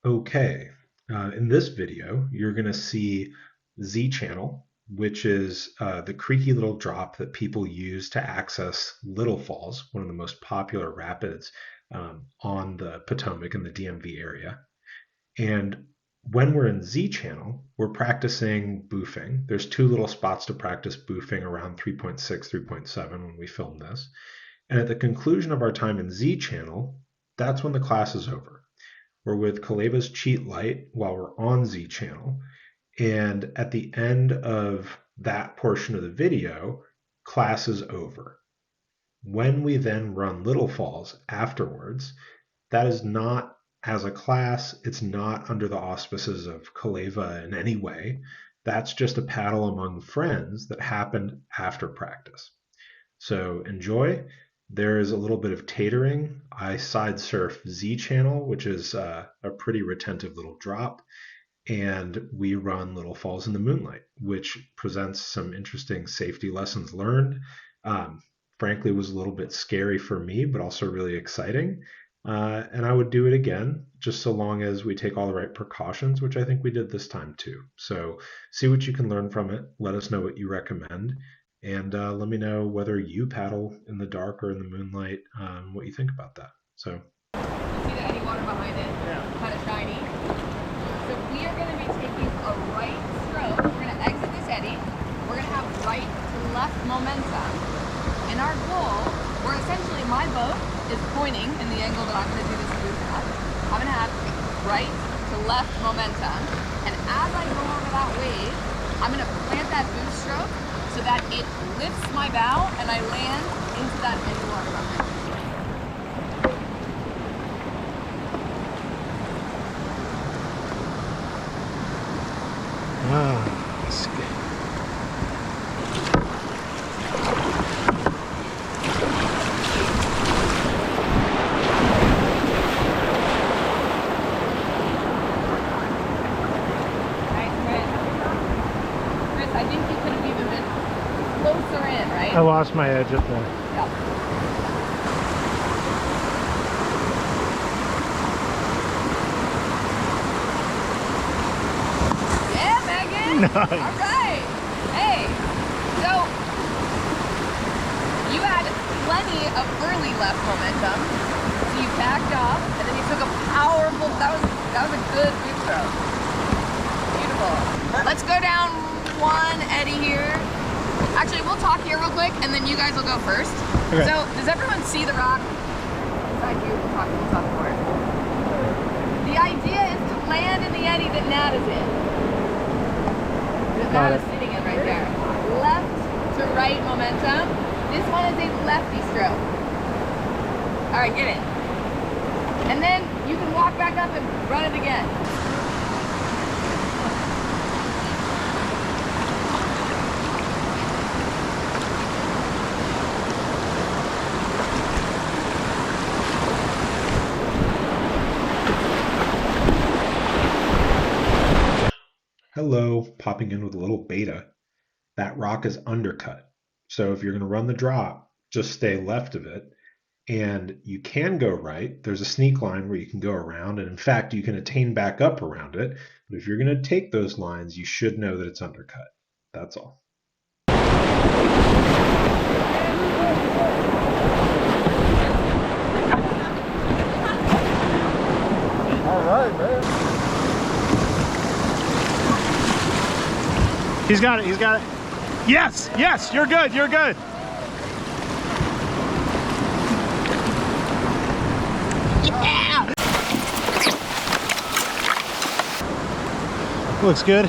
Okay, in this video, you're going to see Z channel, which is the creaky little drop that people use to access Little Falls, one of the most popular rapids on the Potomac in the DMV area. And when we're in Z channel, we're practicing boofing. There's two little spots to practice boofing around 3.6, 3.7 when we film this. And at the conclusion of our time in Z channel, that's when the class is over. We're with Kaleva's Cheat Lite while we're on Z channel. And at the end of that portion of the video, class is over. When we then run Little Falls afterwards, that is not as a class, it's not under the auspices of Kaleva in any way. That's just a paddle among friends that happened after practice. So enjoy. There's a little bit of tatering. I side surf Z channel, which is a pretty retentive little drop. And we run Little Falls in the Moonlight, which presents some interesting safety lessons learned. Frankly, it was a little bit scary for me, but also really exciting. And I would do it again, just so long as we take all the right precautions, which I think we did this time too. So see what you can learn from it. Let us know what you recommend. And let me know whether you paddle in the dark or in the moonlight, what you think about that. So. You see the eddy water behind it? Yeah. Kind of shiny. So we are going to be taking a right stroke. We're going to exit this eddy. We're going to have right to left momentum. And our goal, where essentially my boat is pointing in the angle that I'm going to do this boof at, I'm going to have right to left momentum. And as I go over that wave, I'm going to plant that boof stroke so that it lifts my bow and I land into that eddy water behind me. That's good. I think you could have even been closer in, right? I lost my edge up there. Yeah. Yeah, Megan! Nice. All right! Hey, so you had plenty of early left momentum, so you backed off, and then you took a powerful, that was a good boot stroke. Beautiful. Let's go down one eddy here. Actually, we'll talk here real quick, and then you guys will go first. Okay. So, does everyone see the rock? Inside here, we'll talk more. The idea is to land in the eddy that Nat is in. That Nat is sitting in right there. Left to right momentum. This one is a lefty stroke. All right, get it. And then you can walk back up and run it again. Hello, popping in with a little beta. That rock is undercut. So if you're going to run the drop, just stay left of it. And you can go right. There's a sneak line where you can go around. And in fact, you can attain back up around it. But if you're going to take those lines, you should know that it's undercut. That's all. All right, man. He's got it, he's got it. Yes, yes, you're good, you're good. Yeah! Looks good.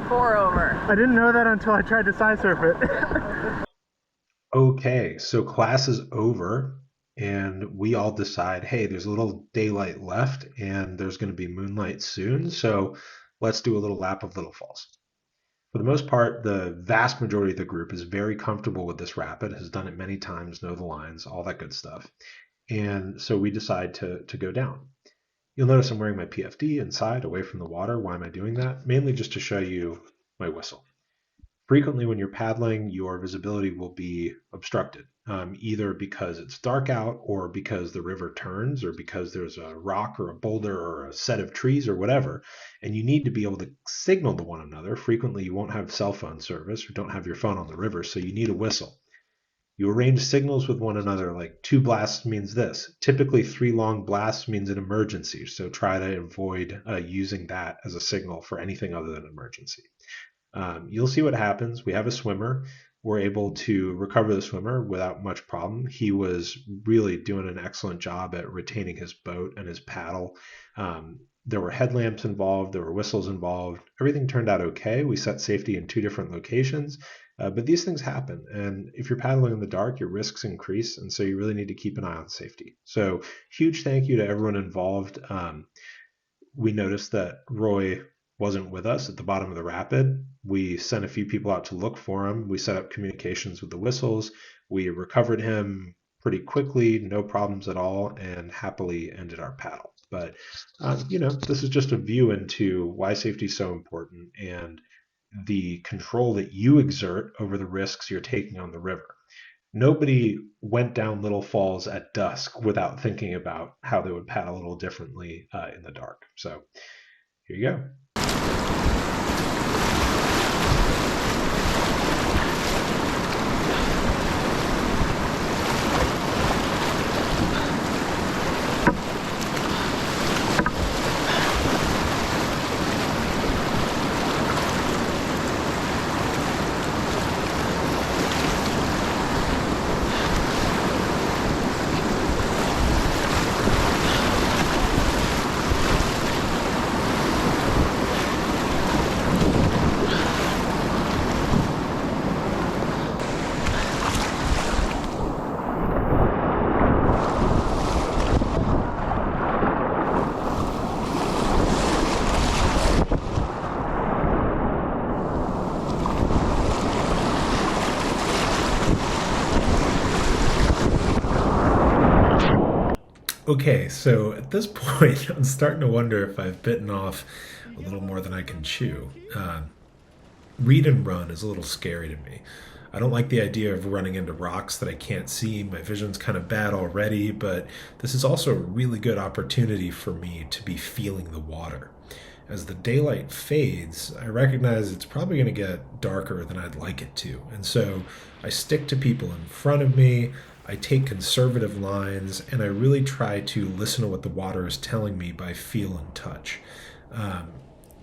Pourover. I didn't know that until I tried to side surf it. Okay, so class is over, and we all decide, hey, there's a little daylight left, and there's going to be moonlight soon, so let's do a little lap of Little Falls. For the most part, the vast majority of the group is very comfortable with this rapid, has done it many times, know the lines, all that good stuff. And so we decide to go down. You'll notice I'm wearing my PFD inside, away from the water. Why am I doing that? Mainly just to show you my whistle. Frequently, when you're paddling, your visibility will be obstructed, either because it's dark out or because the river turns or because there's a rock or a boulder or a set of trees or whatever, and you need to be able to signal to one another. Frequently, you won't have cell phone service or don't have your phone on the river, so you need a whistle. You arrange signals with one another, like 2 blasts means this. Typically, 3 long blasts means an emergency, so try to avoid using that as a signal for anything other than emergency. You'll see what happens. We have a swimmer. We're able to recover the swimmer without much problem. He was really doing an excellent job at retaining his boat and his paddle. There were headlamps involved. There were whistles involved. Everything turned out okay. We set safety in 2 different locations. But these things happen. And if you're paddling in the dark, your risks increase. And so you really need to keep an eye on safety. So huge thank you to everyone involved. We noticed that Roy wasn't with us at the bottom of the rapid. We sent a few people out to look for him. We set up communications with the whistles. We recovered him pretty quickly, no problems at all, and happily ended our paddle. But, this is just a view into why safety is so important and the control that you exert over the risks you're taking on the river. Nobody went down Little Falls at dusk without thinking about how they would paddle a little differently in the dark. So here you go. Okay, so at this point, I'm starting to wonder if I've bitten off a little more than I can chew. Read and run is a little scary to me. I don't like the idea of running into rocks that I can't see. My vision's kind of bad already, but this is also a really good opportunity for me to be feeling the water. As the daylight fades, I recognize it's probably going to get darker than I'd like it to. And so I stick to people in front of me. I take conservative lines, and I really try to listen to what the water is telling me by feel and touch.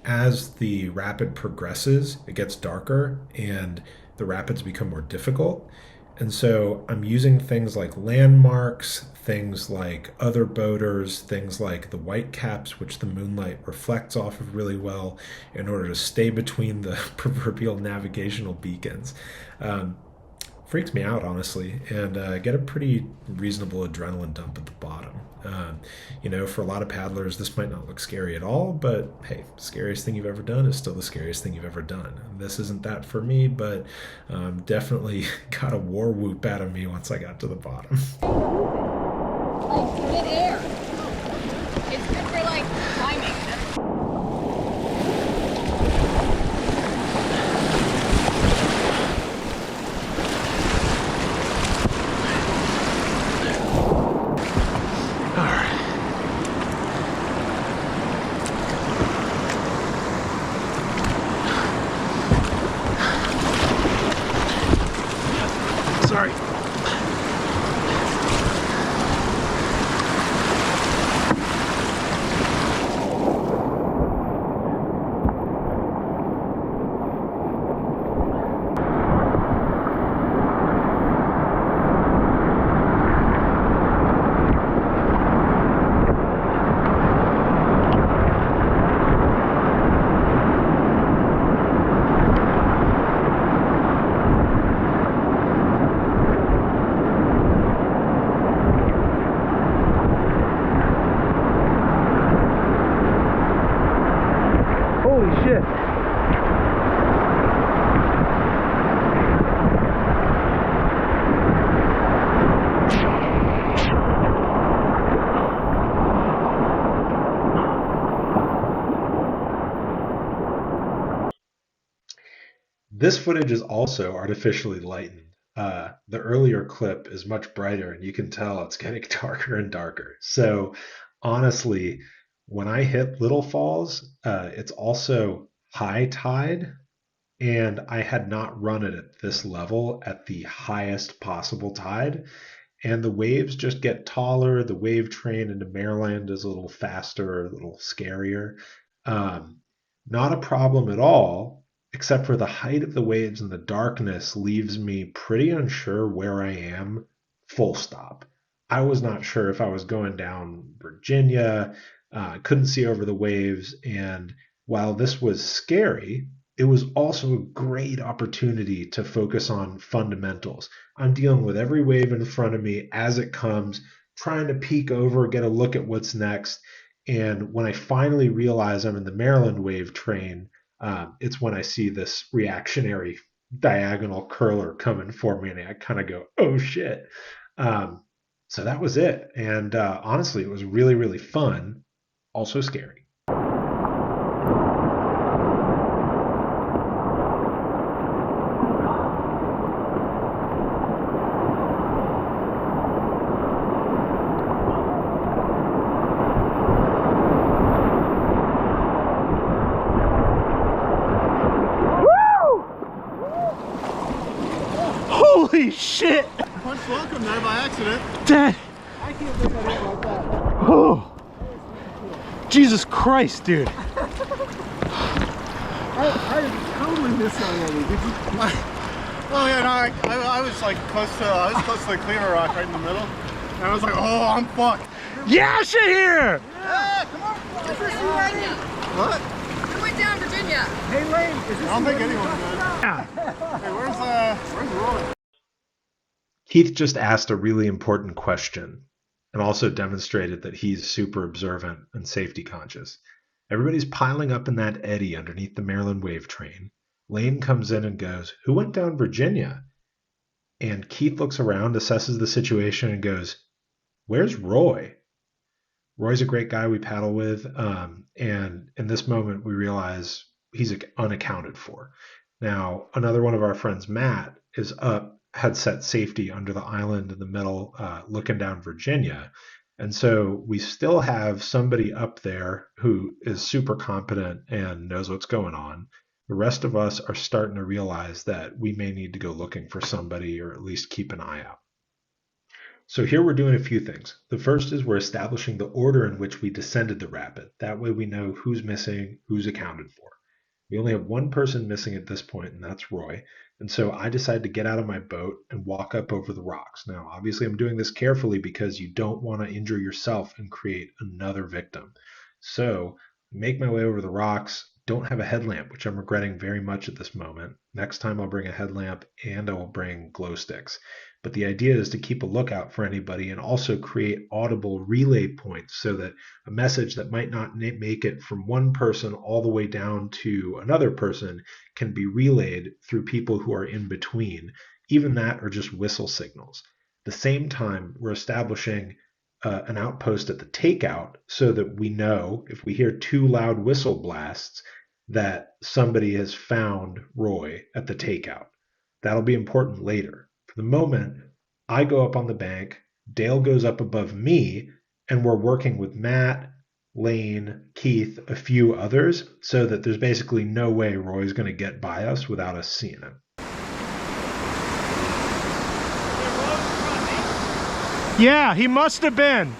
As the rapid progresses, it gets darker and the rapids become more difficult. And so I'm using things like landmarks, things like other boaters, things like the white caps, which the moonlight reflects off of really well, in order to stay between the proverbial navigational beacons. Freaks me out, honestly, and get a pretty reasonable adrenaline dump at the bottom. For a lot of paddlers, this might not look scary at all, but hey, scariest thing you've ever done is still the scariest thing you've ever done. And this isn't that for me, but definitely got a war whoop out of me once I got to the bottom. Like mid-air. It's good for like climbing. Sorry. This footage is also artificially lightened. The earlier clip is much brighter, and you can tell it's getting darker and darker. So, honestly, when I hit Little Falls, it's also high tide, and I had not run it at this level at the highest possible tide. And the waves just get taller. The wave train into Maryland is a little faster, a little scarier. Um, Not a problem at all, except for the height of the waves and the darkness leaves me pretty unsure where I am, full stop. I was not sure if I was going down Virginia, couldn't see over the waves. And while this was scary, it was also a great opportunity to focus on fundamentals. I'm dealing with every wave in front of me as it comes, trying to peek over, get a look at what's next. And when I finally realize I'm in the Maryland wave train, it's when I see this reactionary diagonal curler coming for me, and I kind of go, "Oh shit!" Um, so that was it. And honestly, it was really, really fun, also scary. Holy shit! Punch welcome there by accident. Dad! I can't believe I didn't like that. Oh! Jesus Christ, dude! I totally missed that already. Did you? Oh yeah, no, I was like close to the cleaver rock right in the middle, and I was like, oh, I'm fucked. Yeah, shit here! Yeah, come on. Is this you ready? What? Who went down Virginia? Hey Lane, is this? I don't think anyone did. Yeah. Hey, where's Roy? Keith just asked a really important question and also demonstrated that he's super observant and safety conscious. Everybody's piling up in that eddy underneath the Maryland wave train. Lane comes in and goes, "Who went down Virginia?" And Keith looks around, assesses the situation, and goes, "Where's Roy?" Roy's a great guy we paddle with, and in this moment we realize he's unaccounted for. Now, another one of our friends, Matt, is up, had set safety under the island in the middle, looking down Virginia. And so we still have somebody up there who is super competent and knows what's going on. The rest of us are starting to realize that we may need to go looking for somebody or at least keep an eye out. So here we're doing a few things. The first is we're establishing the order in which we descended the rapid. That way we know who's missing, who's accounted for. We only have one person missing at this point, and that's Roy. And so I decided to get out of my boat and walk up over the rocks. Now, obviously, I'm doing this carefully because you don't want to injure yourself and create another victim. So make my way over the rocks. Don't have a headlamp, which I'm regretting very much at this moment. Next time I'll bring a headlamp and I will bring glow sticks. But the idea is to keep a lookout for anybody and also create audible relay points so that a message that might not make it from one person all the way down to another person can be relayed through people who are in between. Even that are just whistle signals. At the same time, we're establishing an outpost at the takeout so that we know if we hear two loud whistle blasts that somebody has found Roy at the takeout. That'll be important later. For the moment, I go up on the bank, Dale goes up above me, and we're working with Matt, Lane, Keith, a few others, so that there's basically no way Roy's going to get by us without us seeing him. Yeah, he must have been.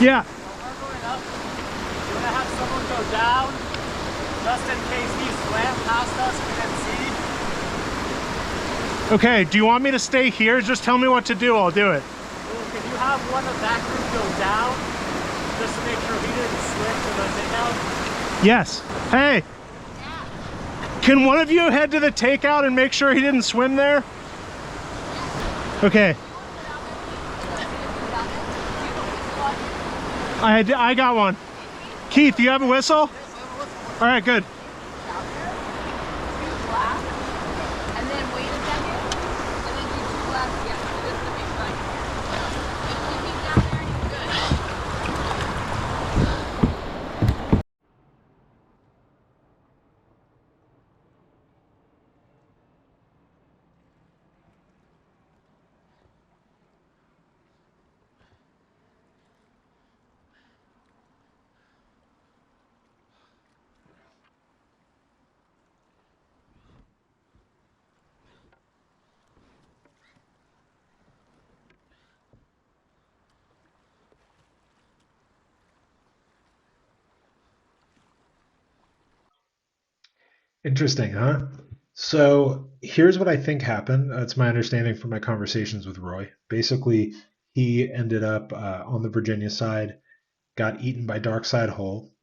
Yeah. We're going up. We're gonna have someone go down, just in case he swam past us and we didn't see. Okay, do you want me to stay here? Just tell me what to do, I'll do it. Well, can you have one of that group go down, just to make sure he didn't swim to the takeout? Yes. Hey. Can one of you head to the takeout and make sure he didn't swim there? Okay. I got one. Keith, do you have a whistle? All right, good. And then wait a second, and then do two Interesting, huh? So here's what I think happened. It's my understanding from my conversations with Roy. Basically, he ended up on the Virginia side, got eaten by Dark Side Hole,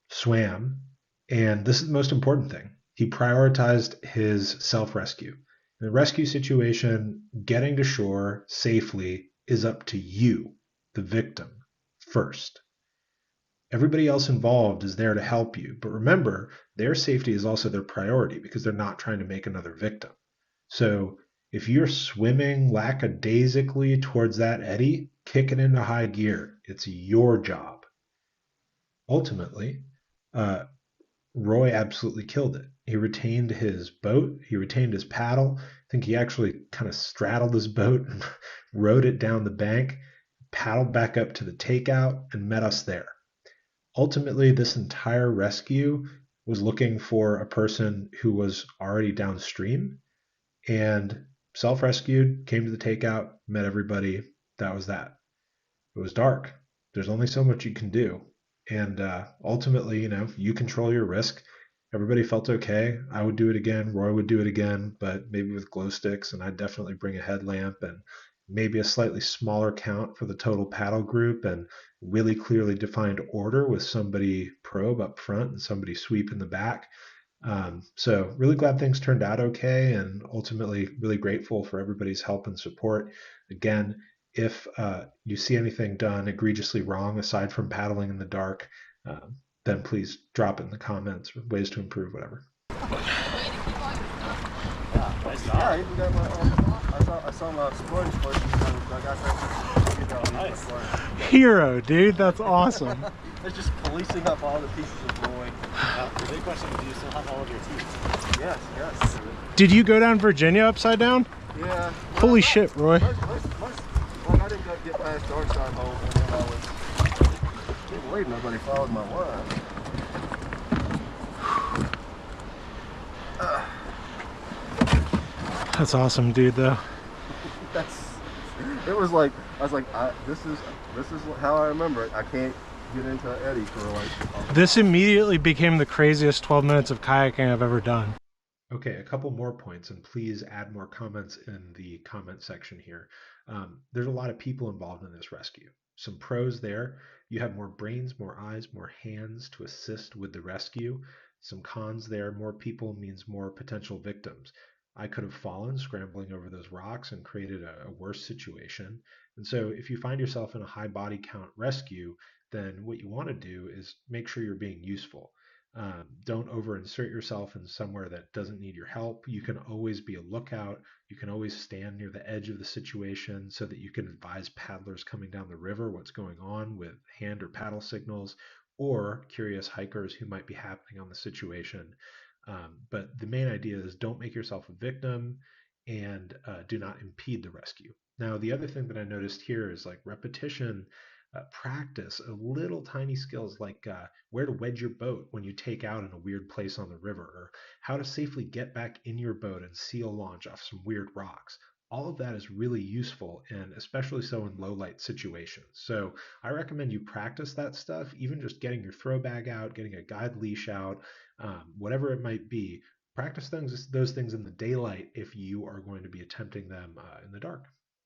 swam, and this is the most important thing. He prioritized his self rescue. In the rescue situation, getting to shore safely is up to you, the victim, first. Everybody else involved is there to help you. But remember, their safety is also their priority because they're not trying to make another victim. So if you're swimming lackadaisically towards that eddy, kick it into high gear. It's your job. Ultimately, uh, Roy absolutely killed it. He retained his boat, he retained his paddle. I think he actually kind of straddled his boat and rowed it down the bank, paddled back up to the takeout, and met us there. Ultimately, this entire rescue was looking for a person who was already downstream and self rescued, came to the takeout, met everybody. That was that. It was dark. There's only so much you can do. And ultimately, you control your risk. Everybody felt okay. I would do it again. Roy would do it again, but maybe with glow sticks. And I'd definitely bring a headlamp and maybe a slightly smaller count for the total paddle group and really clearly defined order with somebody probe up front and somebody sweep in the back. So really glad things turned out okay, and ultimately really grateful for everybody's help and support. Again, if you see anything done egregiously wrong aside from paddling in the dark, then please drop it in the comments or ways to improve, whatever. Yeah, I even got my. I saw my sponge first. I got that. Nice. Hero, dude, that's awesome. It's just policing up all the pieces of Roy. The big question is, do you still have all of your teeth? Yes, yes. Did you go down Virginia upside down? Yeah. Holy shit, Roy. Well, I didn't get past Dark Side Hole, and then I was. Can't believe nobody followed my line. That's awesome, dude, though. It was like I was like, this is how I remember it. I can't get into an eddy for like. This immediately became the craziest 12 minutes of kayaking I've ever done. Okay, a couple more points, and please add more comments in the comment section here. There's a lot of people involved in this rescue. Some pros there. You have more brains, more eyes, more hands to assist with the rescue. Some cons there. More people means more potential victims. I could have fallen scrambling over those rocks and created a worse situation. And so, if you find yourself in a high body count rescue, then what you want to do is make sure you're being useful. Don't over insert yourself in somewhere that doesn't need your help. You can always be a lookout. You can always stand near the edge of the situation so that you can advise paddlers coming down the river what's going on with hand or paddle signals, or curious hikers who might be happening on the situation. But the main idea is don't make yourself a victim and do not impede the rescue. Now, the other thing that I noticed here is like repetition, practice little tiny skills like where to wedge your boat when you take out in a weird place on the river, or how to safely get back in your boat and seal launch off some weird rocks. All of that is really useful, and especially so in low light situations. So I recommend you practice that stuff, even just getting your throw bag out, getting a guide leash out, whatever it might be. Practice those things in the daylight if you are going to be attempting them in the dark.